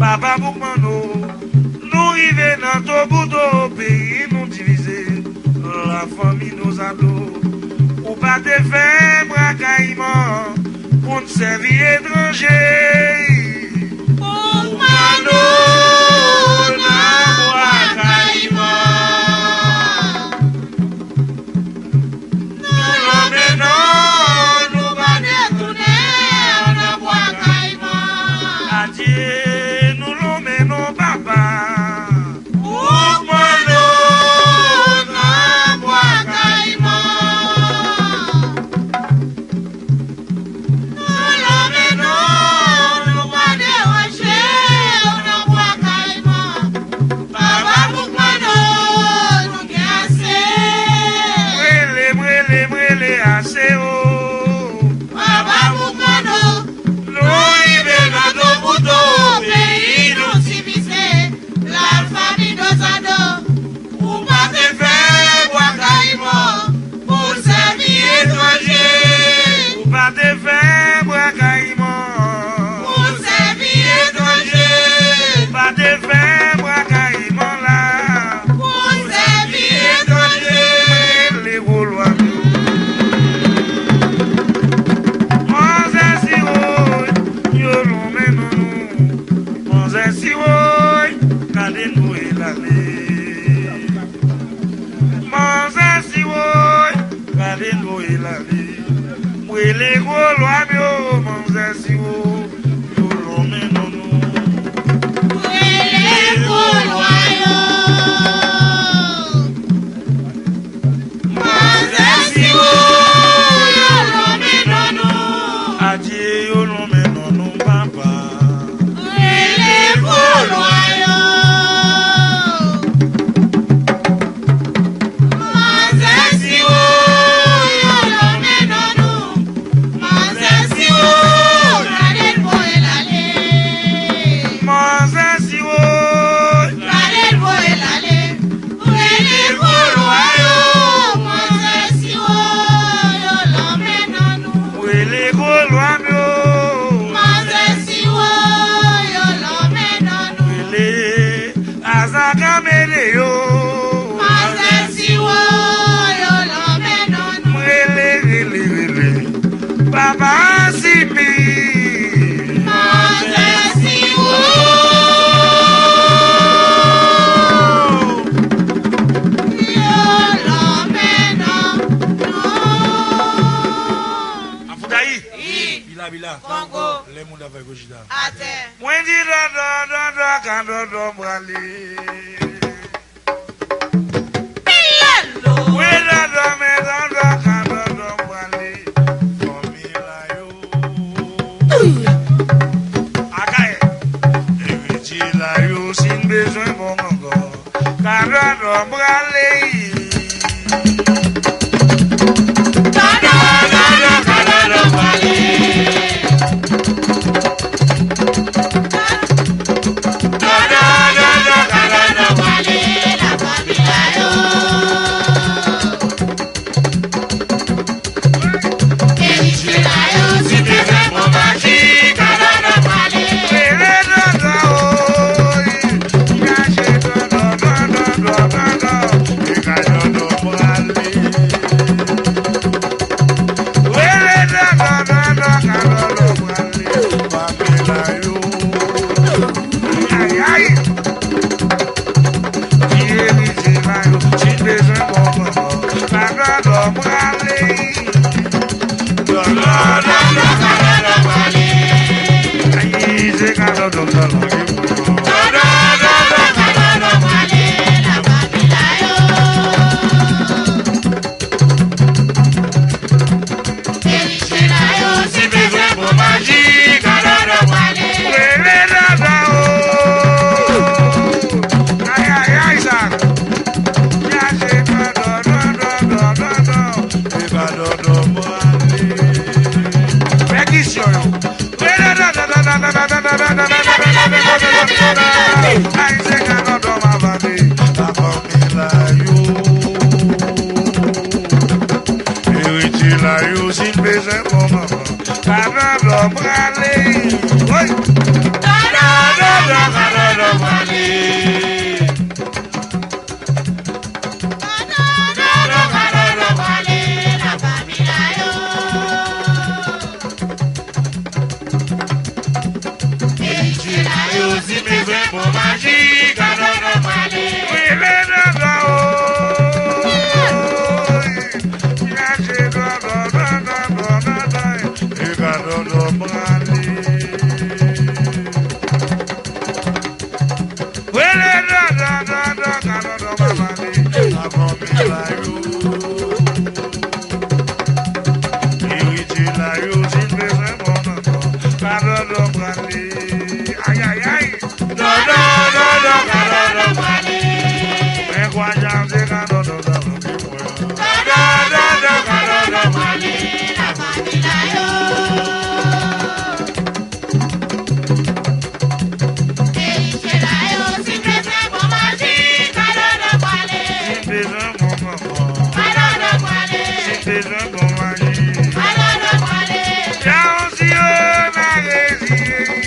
Papa Boukmano, nous arrivons dans tout bout au pays, nous diviser. La famille nous adore. Ou pas de faire bracaillement pour nous servir étranger. Boukmano, nan bracaillement. Nous l'emmenons, nous pas détourner nan bracaillement. Adieu, nous l'emmenons, papa. Boukmano, nan bracaillement. Nous l'emmenons, nous pas déranger nan bracaillement. Papa Boukmano, nous gagnons. Brûlez, assez haut. Papa Boukmano, nous arrivons dans nos boutons, pays nous diviser, la famille nous adore. Ou pas de faire bracaillement pour servir étranger. Ou pas de faire bracaillement. Pour servir étranger. Pas de faire bracaillement là. Pour servir étranger. Les Gaulois. Monseigneur Siroy, yo l'emmène nous. Monseigneur Siroy, gardez-nous et l'allée. Monseigneur Siroy, gardez-nous et l'allée. Oui, les Gaulois, yo, Monseigneur Siroy, yo l'emmène nous. Les Gaulois, Monseigneur Siroy, yo l'emmène nous. Adieu, yo l'emmène nous, papa. Les Gaulois, Monseigneur Siroy, yo l'emmène nous. Monseigneur Siroy, gardez-le et l'allée. Monseigneur Siroy, Gardez-le et l'allée. Les Gaulois, Monseigneur Siroy, yo l'emmène nous. oui, les Gaulois, yo. Monseigneur Siroy, yo l'emmène nous. Les Azakamele, yo. Monseigneur Siroy, yo l'emmène nous. Rele. Papa Simi. Monseigneur Siroy, yo l'emmène nous. Afoudaï. Bila. Congo, Les monde avec Gojida. à terre. Moi, dis quand dodo brali. Pilalo. Oui, dodo, mais dodo, quand dodo brali. Formila, yo. Akaye. Eviti la yo, sin besoin, bon encore. Quand dodo brali. Perdition. besoin qu'on magie. Y'a aussi un arrêté.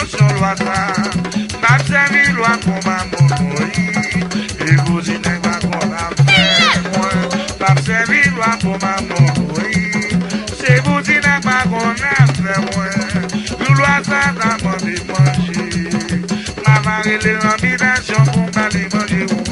dévotion loi ça. M'a servi loi pour ma monoï. Et vous y n'êtes pas qu'on a fait moi. M'a servi loi pour ma monoï. C'est vous y n'êtes pas qu'on a fait moi. Une loi ça t'a demandé manger. M'a marré les lambidations pour m'aller manger oui.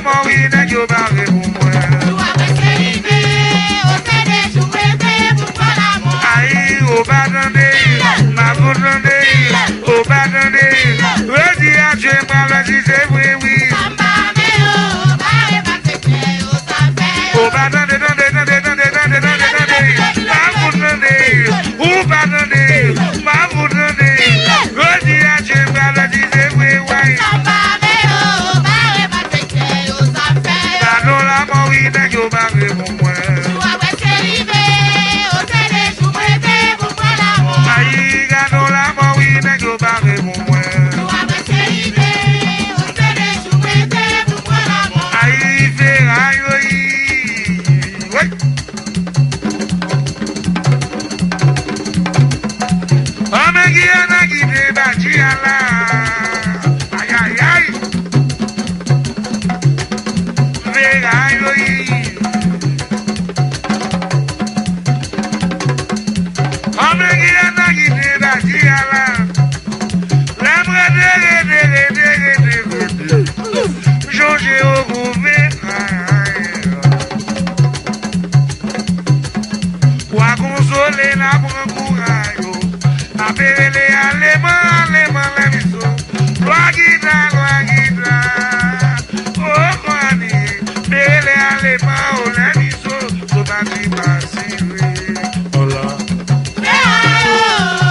mori nèg yo barré pour moi. Aïe, au bas d'andé, ma boutonde, au bas d'andé. Redis à Dieu, moi, si c'est vrai, oui. Au bas d'andé, ma boutonde, au bas d'andé, ma boutonde. Redis à Dieu, moi, si c'est vrai, oui. Pardon la mort, il n'est que barré pour moi. Aïe, gardons la mort, il n'est que barré pour moi. Aïe, ferraille, oui. Oh, mais qui en a qui débattu à la. Aïe, aïe, aïe. Ferraille, oui. Oh, mais qui en a qui débattu à la. Jongé au gouvernement. Pour consoler la bonne courage. Appeler les Allemands, les missions. Loi guida. Oh, Kwani. Appeler les Allemands, les missions. Sauvage massif. Oh là.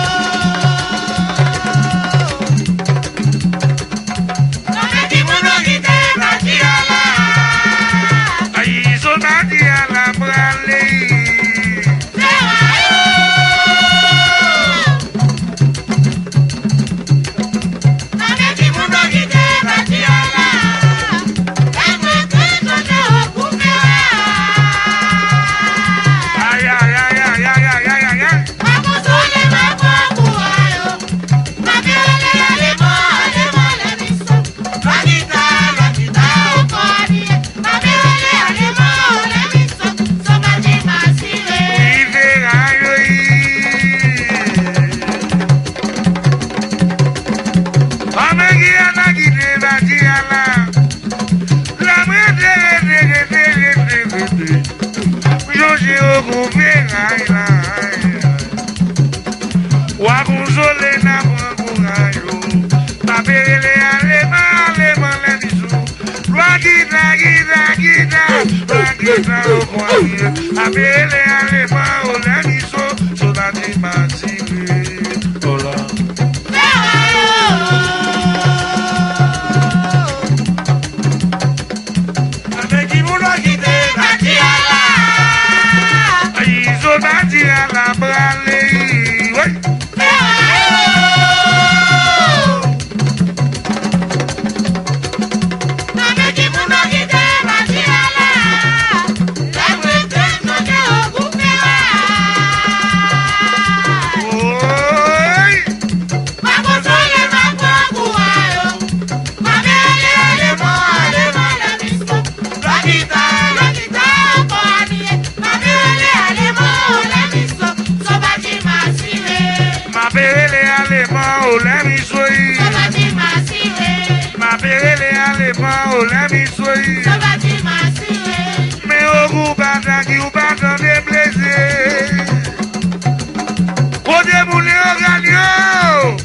Appeler Allemands, les missions. Sauvage massif. Oh là. La bralée, oui. Mais au goût bata qui ou bata de plaisir. Pour des moulins au gagnant.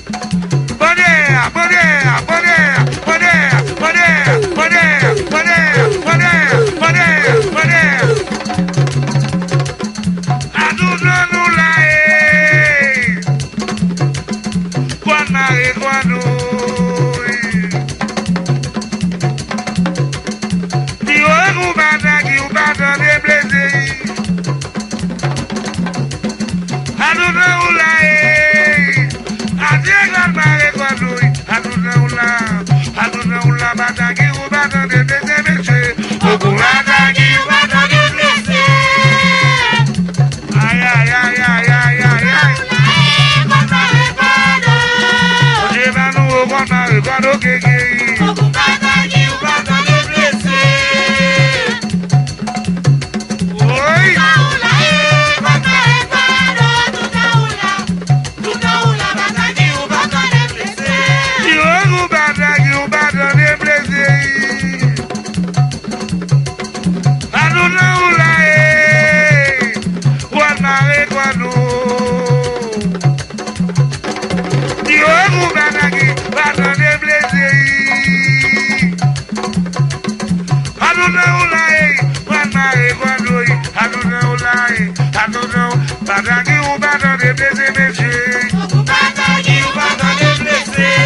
et messieurs. Ou pas tagi, ou pas dans les blessés.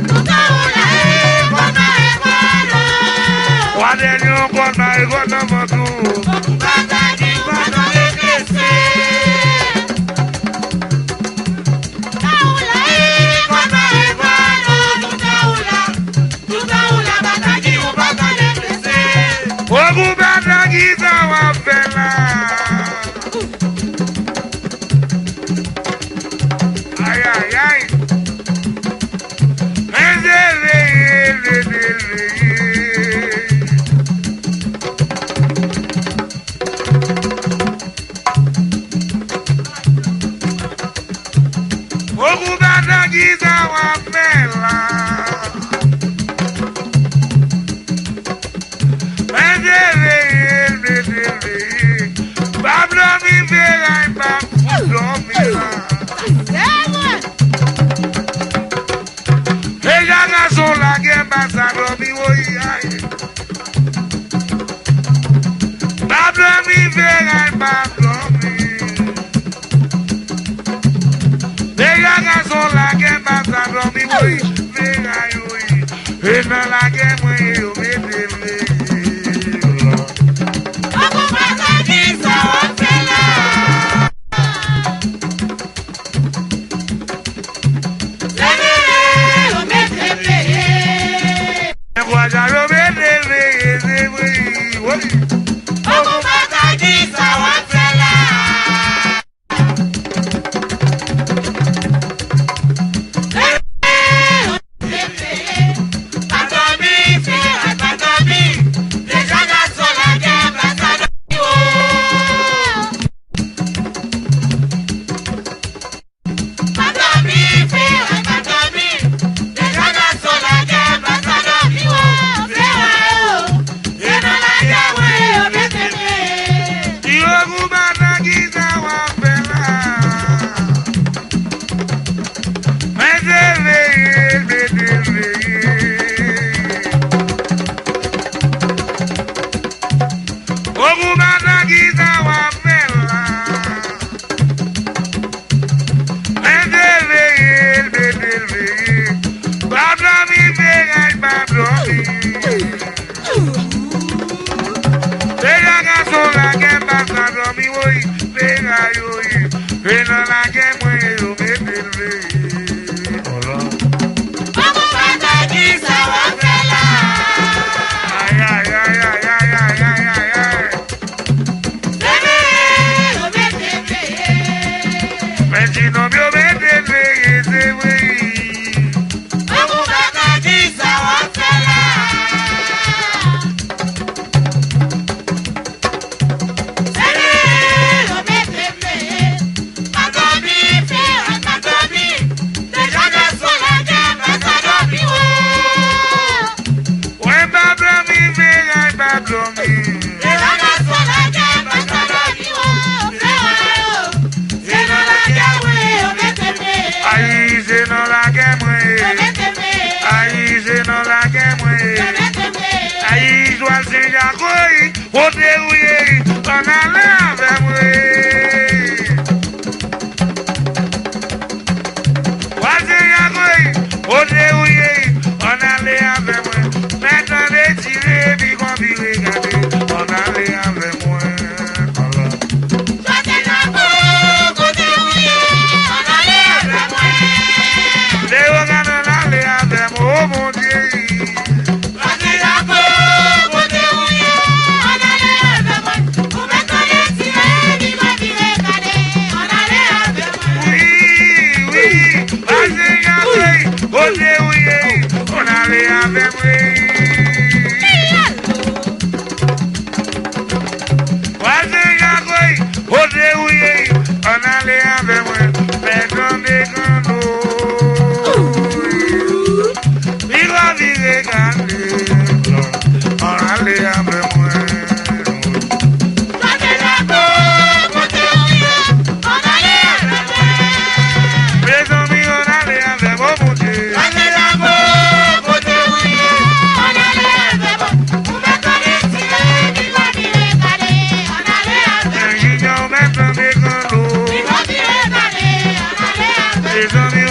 Nous t'avons la haine, qu'on a école. Trois derniers, qu'on a école dans mon tour. Ou pas tagi, ou pas dans les blessés. T'avons la haine, qu'on a école. Nous t'avons la batagi, ou pas dans les blessés. Au gouvernement qui s'en va faire là. Aïe, aïe, aïe. Au gouvernement qui s'en va faire là.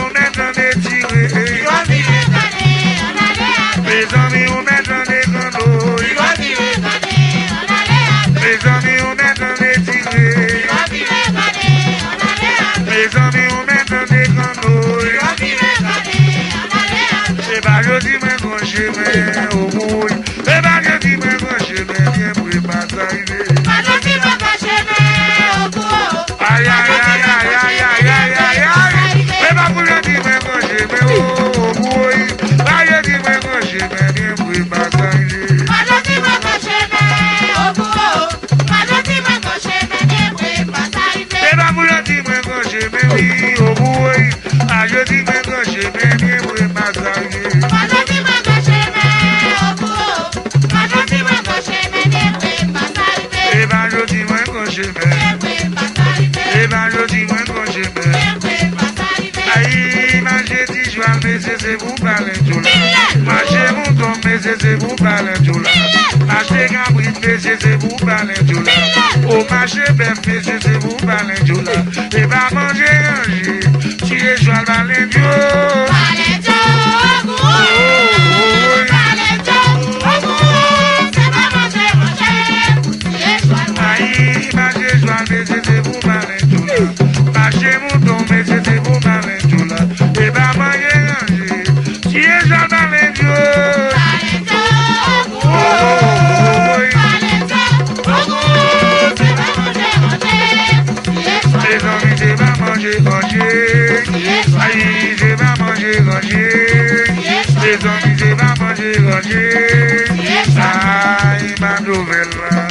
on est en étiré. Il va virer cadet, on allait à faire. Mes amis, on est en égrando. Il va virer cadet, on allait à faire. Mes amis, on est en étiré. Il va virer cadet, on allait à faire. Mes amis, on est en égrando. Il va virer cadet, on allait à faire. C'est pas je dis mais quand je mets au bout. C'est pas je dis mais quand je mets bien pour pas s'arriver. Maintenant, tu vas cacher, mais au bout. Aïe, aïe, aïe, aïe, aïe, aïe, aïe, aïe, aïe. C'est pas pour je dis mais quand je mets au bout. Pas je dis mais quand je mets bien pour pas s'arriver. Maintenant, tu vas cacher, mais au bout. Maintenant, tu vas cacher, mais bien pour pas s'arriver. C'est pas pour je dis mais quand je mets oui au bout. Ah, je dis mais quand je mets bien pour pas s'arriver. Maintenant, tu vas cacher, mais au bout. Maintenant, tu vas cacher, mais bien pour pas s'arriver. Eh ben je dis moi quand je mets. Bien pour pas s'arriver. Eh ben je dis moi quand je mets. Bien pour pas s'arriver. Aïe, ma j'ai dit je vais me c'est vous parler tout là. Ma j'ai mon ton mais c'est vous parler tout là. Ma j'ai Gabriel mais c'est vous parler tout là. Oh ma j'ai belle mais c'est vous parler tout là. Et va manger ranger. Tu es joie le balai Dieu. Balai Dieu, au bout. Balai Dieu, au bout. C'est pas manger, manger. Tu es joie de Aïe, ma j'ai joie mais c'est vous parler tout là. Ma j'ai mon ton mais c'est vous parler tout là. Et va manger ranger. Tu es joie le balai Dieu. Balai Dieu, au bout. Balai Dieu, au bout. C'est pas manger, manger. Tu es joie Les amis, c'est pas manger, manger. Aïe, c'est pas manger, manger. Les amis, c'est pas manger, manger. Aïe, ma nouvelle là.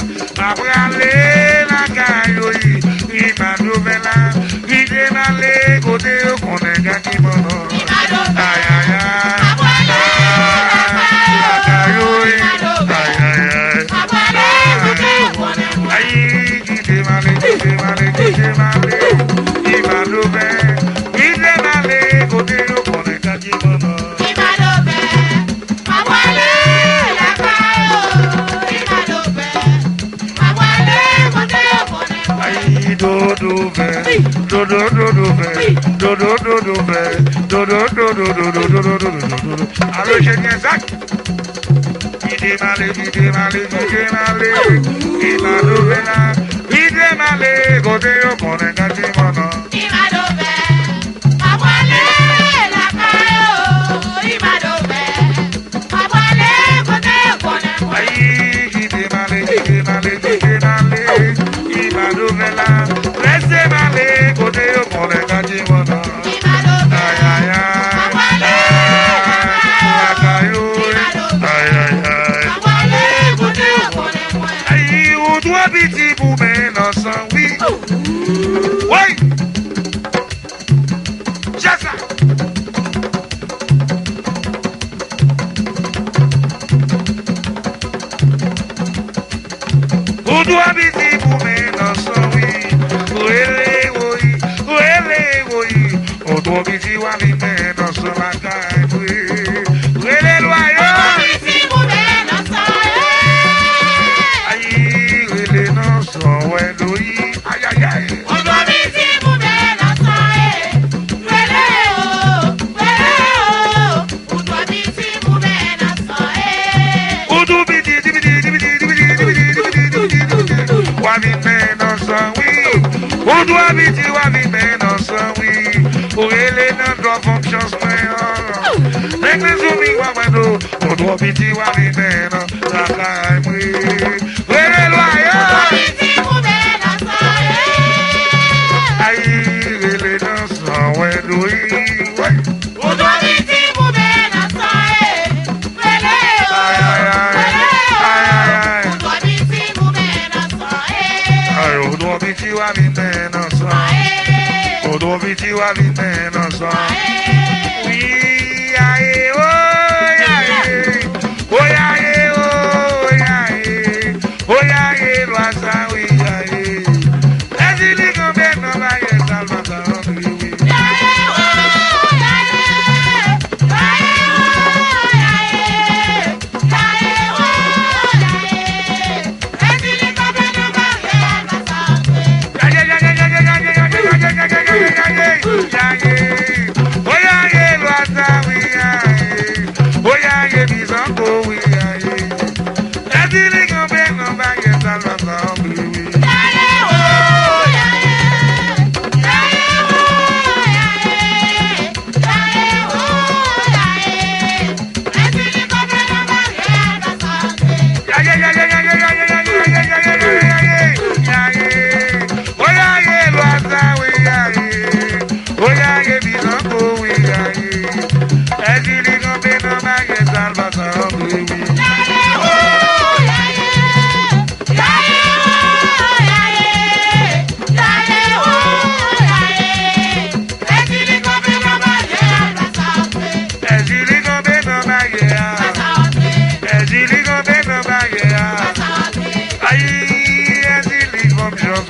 Après aller la caille, oui, ma nouvelle là. Vite aller, côté, qu'on est gagné, mon nom. Aïe, aïe, aïe. La caille, oui. Aïe, aïe, aïe. Aïe, qui t'est malé, qui t'est malé, qui t'est malé. Il m'a l'ouvert, il t'est malé, côté, qu'on est gagné, mon nom. Aïe, dodo vert, dodo dodo vert, dodo dodo vert, dodo dodo dodo dodo dodo dodo. Allô, génial Zach. Il est malé, il est malé, il est malé. Il m'a l'ouvert là, il est malé, côté, qu'on est gagné, mon nom. Aïe, qui t'est malé, qui t'est malé, qui t'est malé. Il m'a l'ouvert là, laissez malé, côté, qu'on est gagné, mon nom. Aïe, aïe, aïe. La caillou, aïe, aïe, aïe. Aïe, on doit biti pour mettre ensemble, oui. Oui. J'ai ça. On doit biti pour mettre ensemble, oui. Oui, oui, oui. On doit biti pour mettre ensemble, la caille, oui. Oui, les loyaux. Aïe, les noms sont ouais, oui. Aïe, aïe, aïe. Oudou biti, dibidi, dibidi, dibidi, dibidi, dibidi, dibidi, dibidi. Wabi men ensemble, oui. Oudou habiti, wabi men ensemble, oui. Pour les noms doivent fonction, oui. Les soumis, wabado. Oudou habiti, wabi men ensemble, la caille, oui. Oui, les loyaux. Aïe, les noms sont ouais, oui. Ouais. Oudou biti, wabi men ensemble. Oudou biti, wabi men ensemble. Oui, aïe, oh, aïe. Oh, aïe, oh, aïe. Oh, aïe, loisa, oui, aïe. Est-ce qu'il y a combien de bails, Salvatore, oui, oui.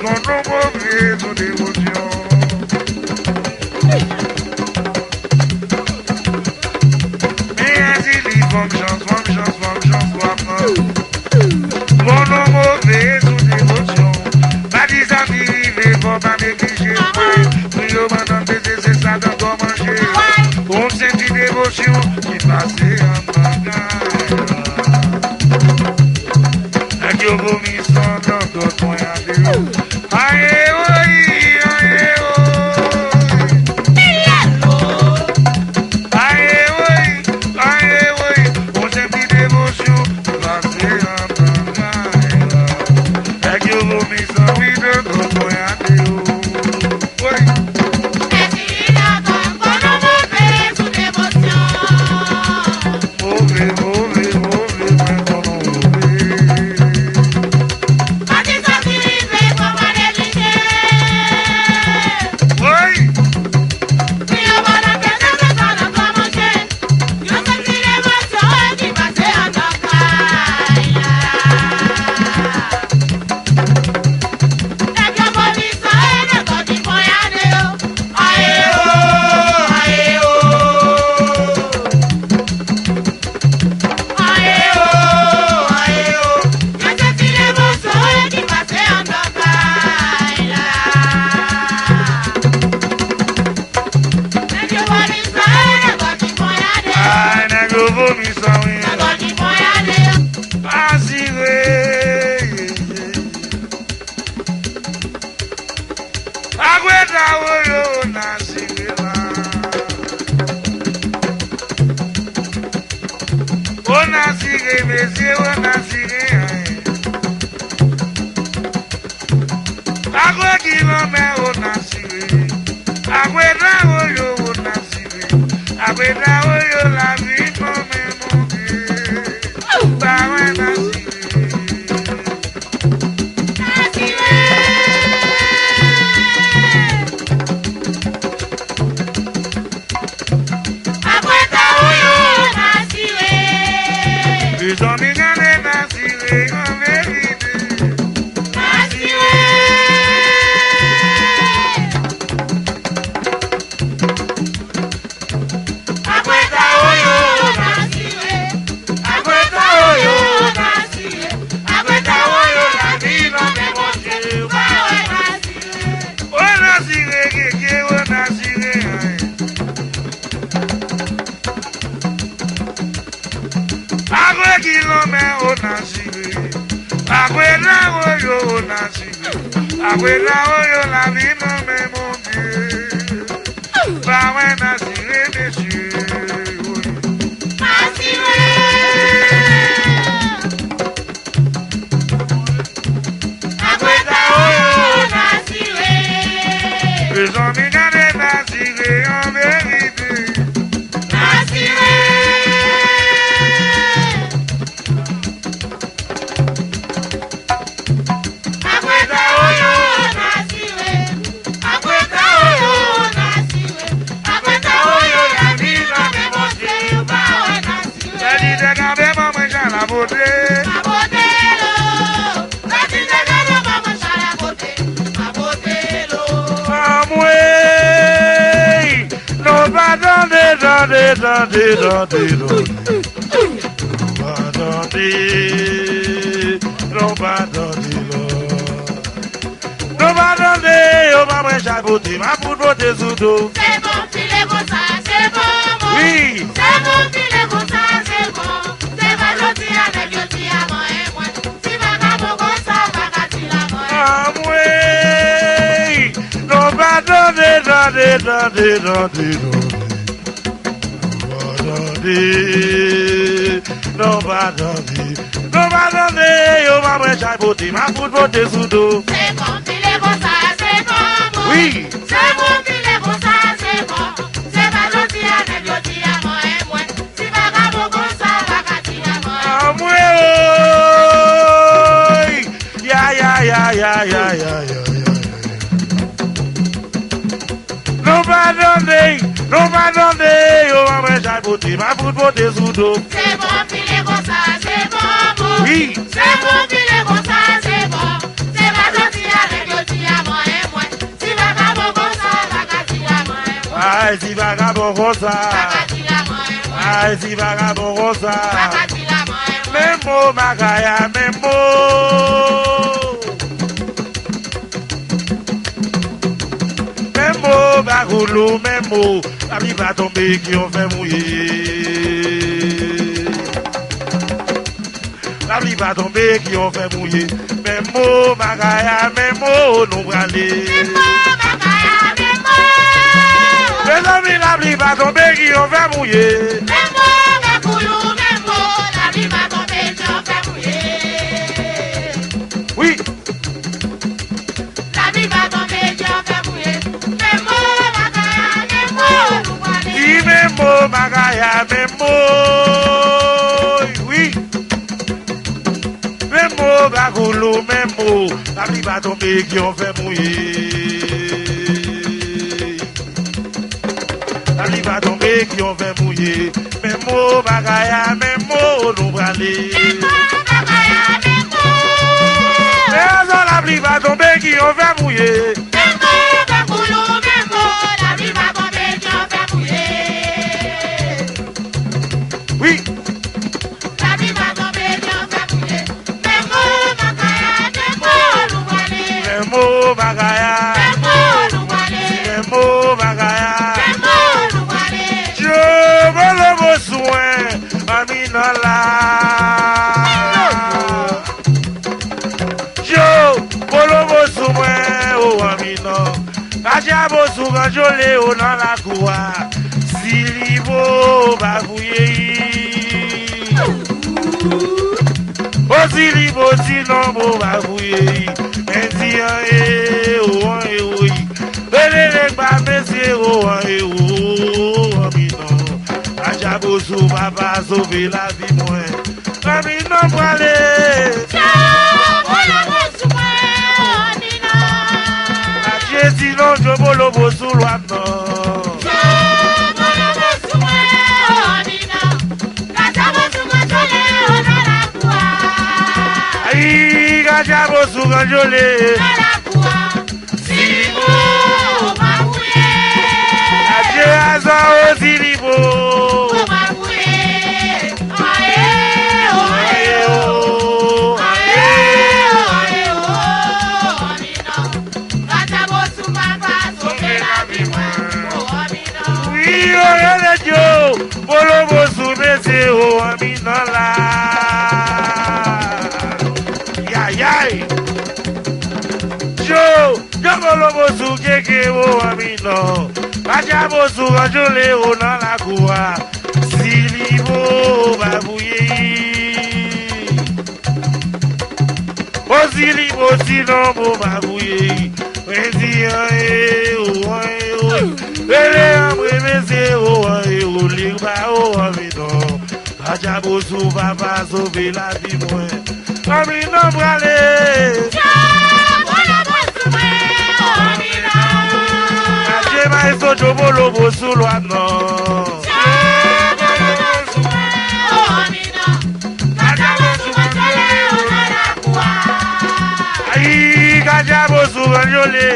qu'on nous mauvais sous dévotion. Mais ainsi, il faut que chance, qu'on nous mauvais sous dévotion. Pas des amis, il faut pas négliger. Oui, au maintenant, c'est ça dans quoi manger. On sentit dévotion qui passait en bagaille. Et qui vomissant dans d'autres moyens de l'eau. Aïe, oui, aïe, oui. On sentit dévotion qui passait en bagaille. Et qui vomissant dans d'autres moyens de l'eau. Oui. Oui. C'est bon, filet comme ça, c'est bon. C'est pas gentil avec le Ay, si vagabond rosa. Ay, si vagabond rosa. Memo, Magaya, Memo. Memo, Bagoulou, Memo. La vie va tomber qui ont fait mouiller. La vie va tomber qui ont fait mouiller. Memo, Magaya, Memo, nous bralés. Les amis, la vie va tomber qui ont fait mouiller. Memo, Bagoulou, Memo. La vie va tomber qui ont fait mouiller. Oui. La vie va tomber qui ont fait mouiller. Memo, Magaya, Memo, nous bralés. Si Memo, Magaya, Memo. Oui. Memo, Bagoulou, Memo. La vie va tomber qui ont fait mouiller. La vie va tomber qui ont fait mouiller. Memo, Magaya, Memo, nous bralés. Memo, Magaya, Memo. La vie va tomber qui ont fait mouiller. Memo, Bagoulou, Memo. La vie va tomber qui ont fait mouiller. Oui. La vie va tomber qui ont fait mouiller. Memo, Magaya, Memo, nous bralés. Memo, Magaya. Memo, nous bralés. Memo, Magaya. Memo, nous bralés. Je me le besoin, Aminola. Je me le besoin, oh Amino. Kaja bosu kanjole o dans la cour. Silibo babouye. Oh Silibo sinon bo babouye. Mendian oh oui. Belele ba mese oh oh Amino. Kaja bosu papa sauver la vie moi. Amino brale. Sinon je me le beau sous l'oie aïe, gaja bosu ganjole. Adieu aza o silibo. Bolo bosu mese o Aminola. Ya ya. Jo bolo bosu keke o Amino. Kaja bosu ganjole o na la cour. Silibo babouye. O silibo sinon bo babouye. Mendian oh. Ele amre mese oh liba oh Amino. Kaja bosu papa sauver la vie moi. Amino brale. Kaje maestro jobolo bosu loano. Aïe, kaja bosu ganjole.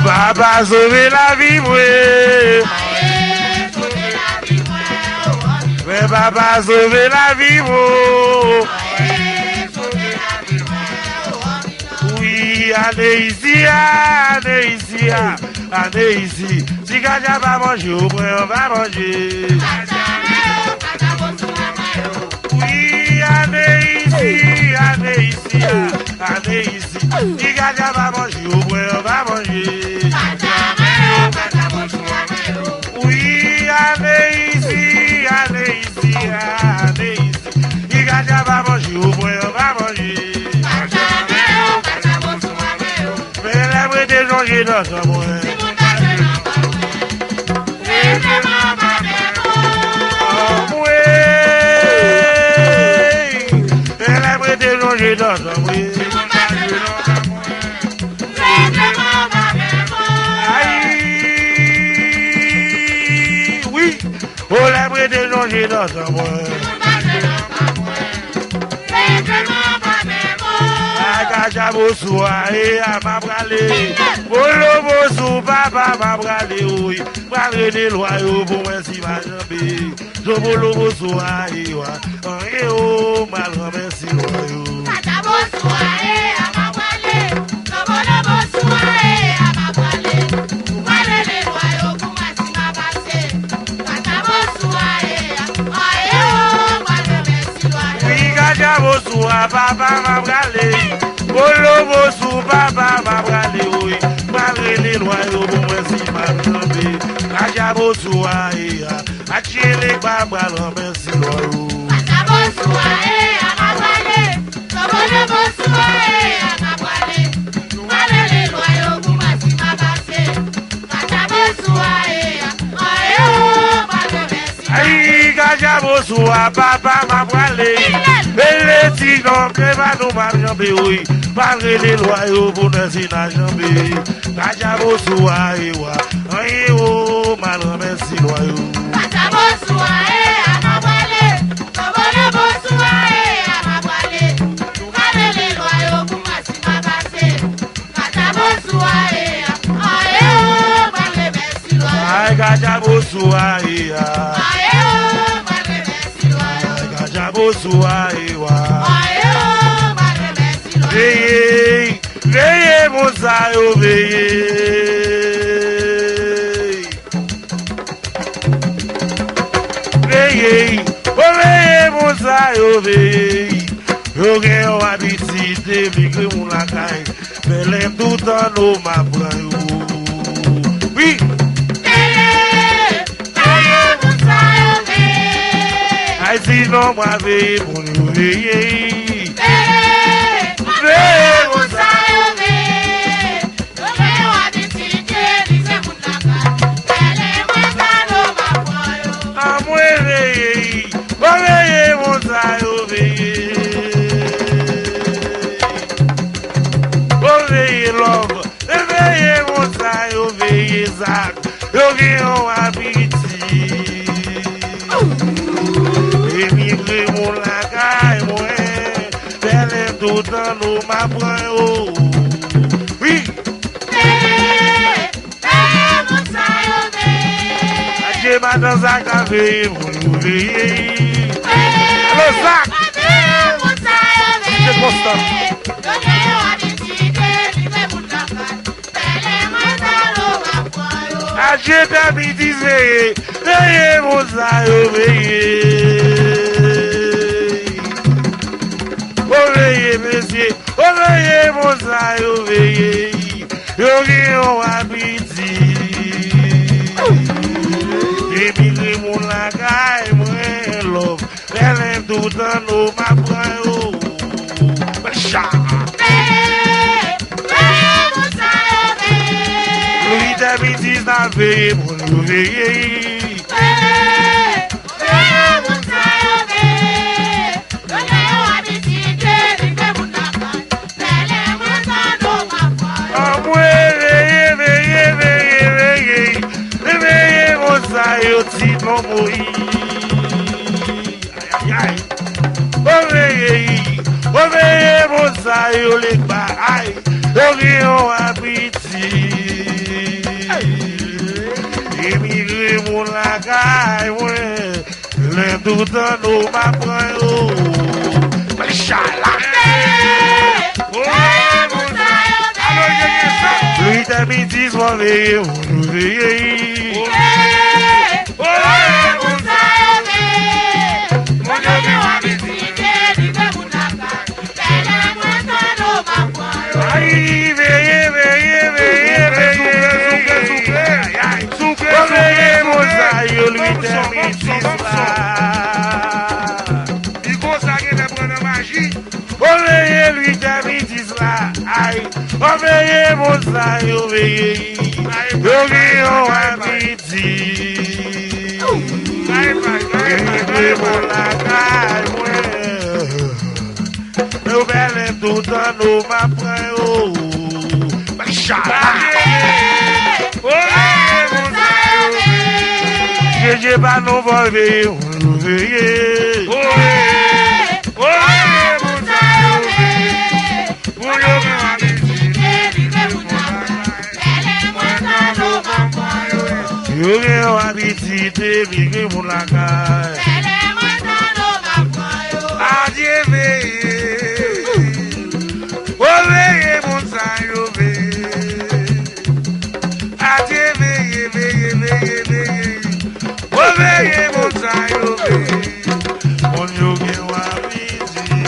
Papa sauver la vie, ouais. Mais papa sauver la vie, ouais. Oui, allez ici, allez ici, allez ici. Si Kaja va manger, au moins on va manger. Oui, allez ici, allez ici, allez ici. Si Kaja va manger, au moins on va manger. Oui, allez ici, allez ici, allez ici. Si Kaja va manger, au moins on va manger. Mais la vraie des gens qui dans ce monde. changer dans un mois. Agajabosou aé à ma bralé. Bolobosou papa ma bralé oui. Bralé des loyaux pour moi si ma jambe. Zobolobosou aé wa. Eh oh mal remercie loyaux. Agajabosou aé à ma bralé. Zobolobosou aé à ma bralé. Bralé des loyaux pour moi si ma basse. Agajabosou aé oh mal remercie loyaux. Oui agajabosou a papa ma bralé. Bolobosou papa ma bralé oui. Bralé des loyaux pour moi si ma jambe. Agajabosou aé a chile papa remercie loyaux. Agajabosou aé à ma bralé. Zobolobosou aé à ma bralé. Bralé des loyaux pour moi si ma basse. Agajabosou aé oh mal remercie loyaux. Aïe, Gajabosou a papa ma bralé. Et les tigres que va nous ma jambe oui. Malgré les loyaux pour nous si na jambe. Gajabosou a ewa. Aïe oh mal remercie loyaux. Agajabosou aé à ma bralé. Zobolobosou aé à ma bralé. Bralé des loyaux pour moi si ma basse. Agajabosou aé oh mal remercie loyaux. Aïe, Gajabosou a ewa. oh mal remercie loyaux. Gajabosou a ewa. oh mal remercie loyaux. Veillez, veillez mon sayo, veillez. Veillez, oh veillez mon sayo, veillez. Yo gen yon habitite, migre moun la caille. Fais tout en eau, ma bran yo. Oui, Veillez, veillez mon sayo, veillez. ay sinon moi veillez pour nous veiller. Veillez, veillez mon sayo, veillez. Yo gen yon habitite, migre moun la caille. Fais tout en eau, ma bran yo. À moi veillez, oh veillez mon sayo, veillez. Oh veillez l'homme, veillez mon sayo, veillez Zach. Yo gen yon habitite. Émigrer mon lagaille, moi, faire tout dans nos ma bran yo. Oui, Veillez, veillez mon sayo, veillez. j'ai ma dans Zach à veiller pour nous veiller. Allo Zach, Veillez mon sayo, veillez. c'est constant. Yo gen yon habitite, migre moun la caille. Fais tout en eau, ma bran yo. J'ai d'habitude veiller, veillez mon sayo, veillez. Oh veillez monsieur, oh veillez mon sayo, veillez. Yo gen yon habitite. Émigrer mon lagaille, moi, l'homme. Faire tout dans nos ma bran yo. Chat. Veillez, veillez mon sayo, veillez. Louis d'habitude n'a veillé pour nous veiller. Veillez, veillez mon sayo, veillez. Yo gen yon habitite, migre moun la caille. Fais tout en eau, ma bran yo. Ah, moi, veillez, veillez, veillez, veillez. Veillez, mon sayo, petit non mourir. Aïe, aïe, aïe. Oh, veillez, mon sayo, les bails. Yo gen yon habitite. Émigrer mon lagaille, ouais. L'un tout dans nos ma bran yo. Chala. Veillez mon sayo, veillez. Louis d'habitude, moi, veillez, vous nous veillez. Veillez mon sayo, veillez. Yo gen yon habitite, migre moun la caille. Fais tout en eau, ma bran yo. Aïe, veillez, veillez, veillez, veillez. Oh, veillez, mon sayo, Louis d'habitude, là. Il consacre les prendre magie. Oh, veillez, Louis d'habitude, là. Aïe, oh, veillez, mon sayo, veillez. Yo gen yon habitite. Émigrer mon lagaille, ouais. Yo belle tout dans nos ma bran yo. Chala. Veillez mon sayo, veillez. J'ai pas nous volver, on veiller. Yo gen habitité, vivre pour la caille. Adieu veillé, oh veillé mon sang yo veillé. Adieu veillé, veillé, veillé, veillé, oh veillé mon sang yo veillé. Mon yo gen habitité,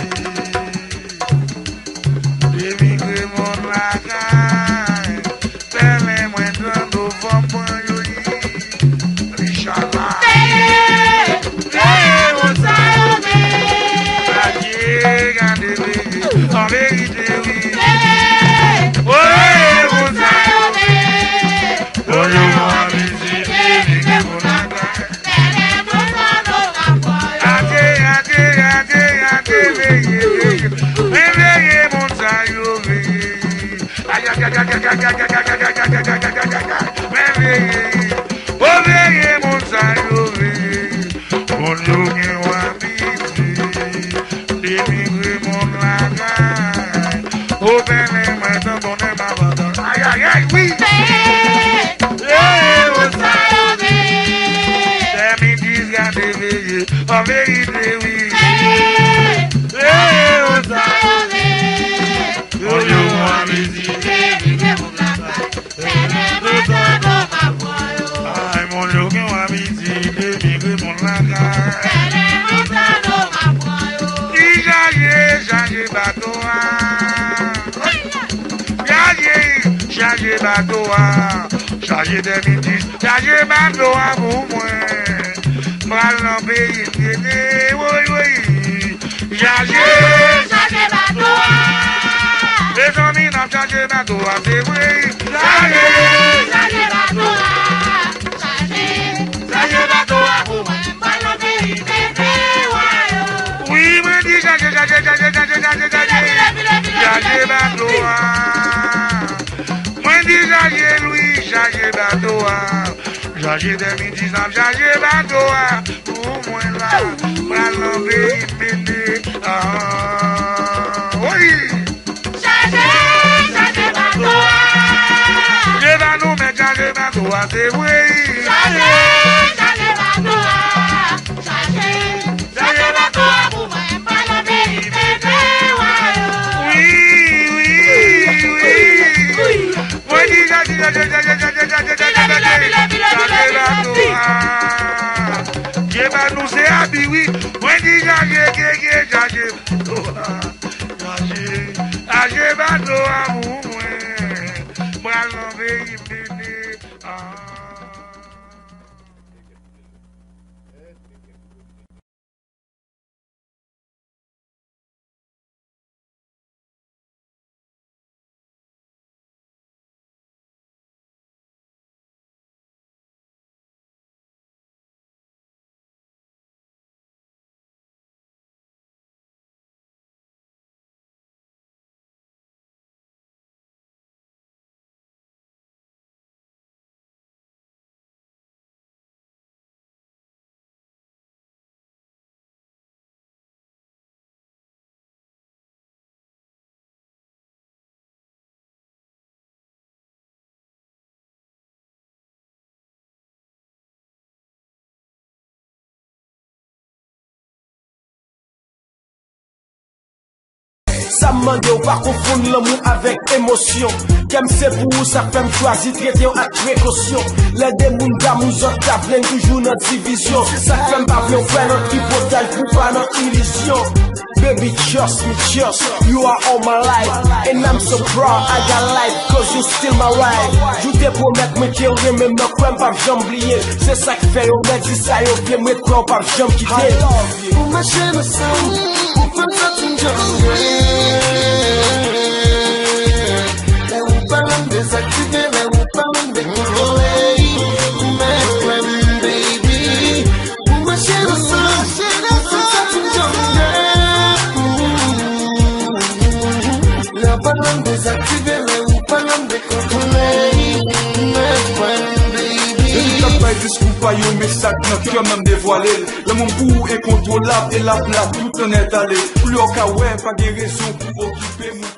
vivre mon la caille. Telle moi dans nos vents. En vérité, oui. Oh, vous savez, oh, vous visité, vous veillez, mon saillot, veillez. Oh, veillez, mon saillot, veillez. Mon Dieu, oh, ben, maintenant, on est ma bande. Aïe, aïe, aïe, oui. C'est midi, regardez, veillez. En vérité, oui. Aïe, mon Dieu, qui m'a visité, migrer mon langage. Changer bateau. Changer bateau, changer 2010, changer bateau pour moi. Mal dans pays, oui, oui. Changer bateau. Les amis n'ont changé bateau, c'est vrai. Changer bateau. Changer bateau pour moi. Mal dans pays, oui, me dit changer bateau. Moi dis changer Louis, changer bateau. Changer 2019, changer bateau. Pour moi là, pour l'enlever, pété. Oui. Changer bateau. Je vais nous mettre changer bateau, c'est vrai. Changer bateau. Changer bateau pour moi. Je vais nous c'est habillé, oui. Moi dis changer bateau amour moi. Moi l'enlever bébé. Ça me demande ou pas confondre l'amour avec émotion. Qu'aime c'est pour vous, ça fait me choisir, traiter avec précaution. Les démons d'amour, autres t'appellent toujours notre division. Ça fait me parler, on fait notre hypothèse pour pas notre illusion. Baby, trust me, trust, you are all my life. And I'm so proud, I got life, cause you still my wife. Je te promets me qu'il y même me crois pas j'oublier. C'est ça qui fait, on me dit ça, et on me croit pas j'aime quitter. Pour ma chaîne, pour faire ça, tu me désactiver, mais vous parlez de contrôler. Mais friend, baby, vous me chez le sang, ça tu me la parole désactiver, mais vous parlez de contrôler. Mais friend, baby. bay discours pa yo, mais ça nan cœur même dévoilé. Le monde pour incontrôlable et la plat tout en est allé. Plus au cas ouais, pas de raison pour occuper mon